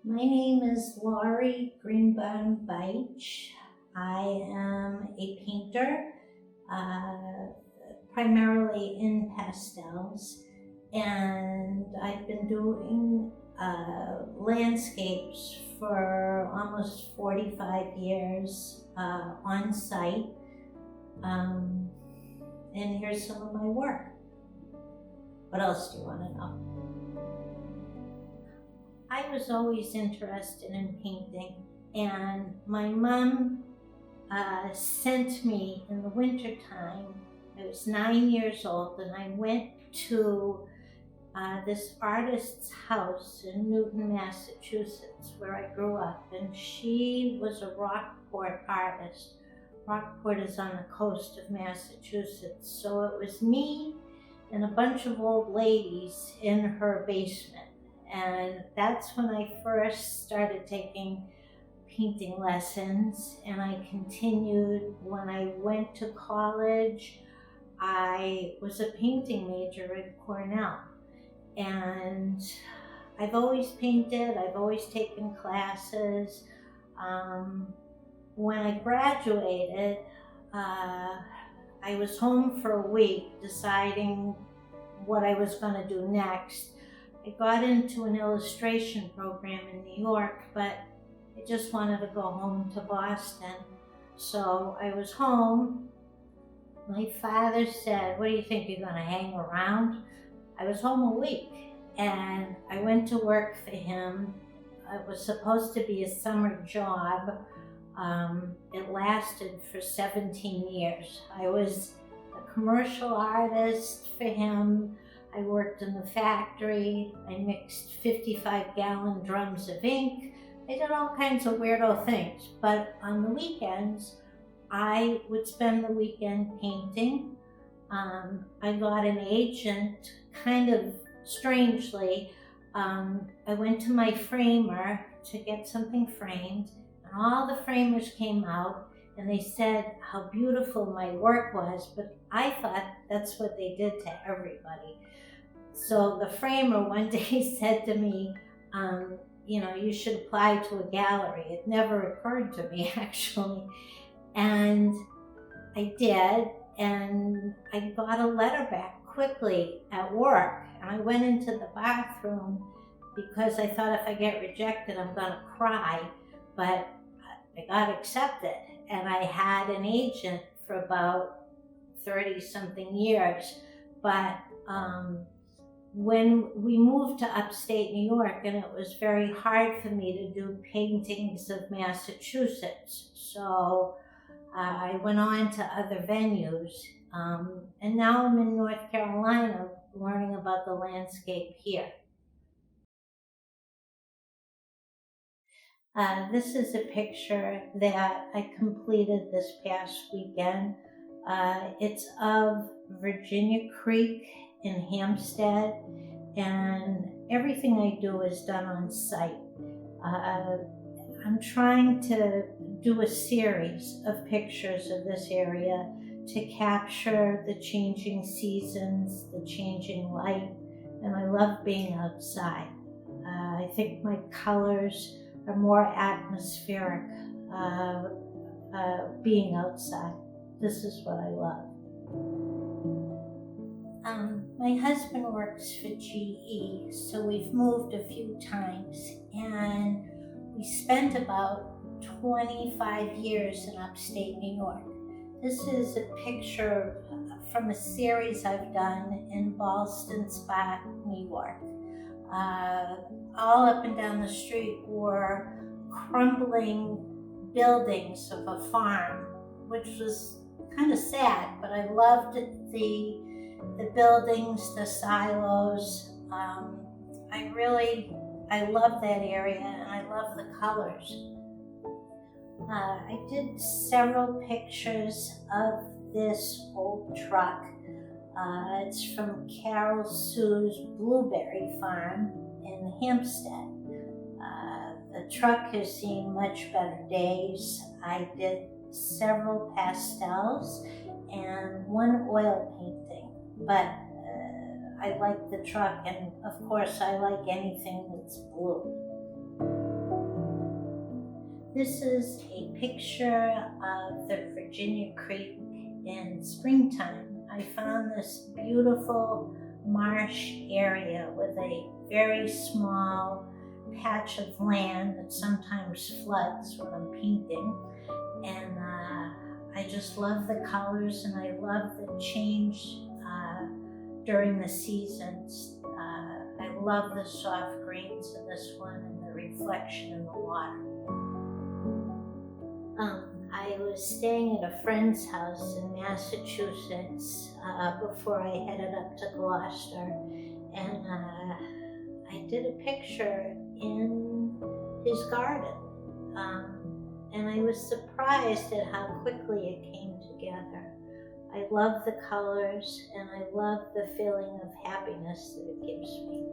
My name is Laurie Greenbaum Beitch. I am a painter, uh, primarily in pastels, and I've been doing landscapes for almost 45 years on site. Um, and here's some of my work. What else do you want to know? I was always interested in painting, and my mom sent me in the wintertime. I was 9 years old, and I went to this artist's house in Newton, Massachusetts, where I grew up, and she was a Rockport artist. Rockport is on the coast of Massachusetts, so it was me and a bunch of old ladies in her basement. And that's when I first started taking painting lessons, and I continued. When I went to college, I was a painting major at Cornell, and I've always painted, I've always taken classes. When I graduated, I was home for a week deciding what I was going to do next. I got into an illustration program in New York, but I just wanted to go home to Boston. So I was home. My father said, "What do you think, you're going to hang around?" I was home a week, and I went to work for him. It was supposed to be a summer job. It lasted for 17 years. I was a commercial artist for him. I worked in the factory. I mixed 55-gallon drums of ink. I did all kinds of weirdo things. But on the weekends, I would spend the weekend painting. I got an agent, kind of strangely. I went to my framer to get something framed, and all the framers came out and they said how beautiful my work was, but I thought that's what they did to everybody. So the framer one day said to me, you should apply to a gallery. It never occurred to me, actually. And I did, and I got a letter back quickly at work. And I went into the bathroom because I thought if I get rejected, I'm going to cry. But I got accepted, and I had an agent for about 30-something years. But when we moved to upstate New York, and it was very hard for me to do paintings of Massachusetts, so I went on to other venues, and now I'm in North Carolina learning about the landscape here. This is a picture that I completed this past weekend. It's of Virginia Creek in Hampstead, and everything I do is done on site. I'm trying to do a series of pictures of this area to capture the changing seasons, the changing light, and I love being outside. I think my colors are more atmospheric being outside. This is what I love. My husband works for GE, so we've moved a few times, and we spent about 25 years in upstate New York. This is a picture from a series I've done in Ballston Spa, New York. All up and down the street were crumbling buildings of a farm, which was kind of sad, but I loved the buildings, the silos. I love that area, and I love the colors. I did several pictures of this old truck. It's from Carol Sue's Blueberry Farm in Hampstead. The truck has seen much better days. I did several pastels and one oil painting, but I like the truck, and of course I like anything that's blue. This is a picture of the Virginia Creek in springtime. I found this beautiful marsh area with a very small patch of land that sometimes floods when I'm painting. And I just love the colors, and I love the change during the seasons. I love the soft greens in this one and the reflection in the water. I was staying at a friend's house in Massachusetts before I headed up to Gloucester, and I did a picture in his garden, and I was surprised at how quickly it came together. I love the colors, and I love the feeling of happiness that it gives me.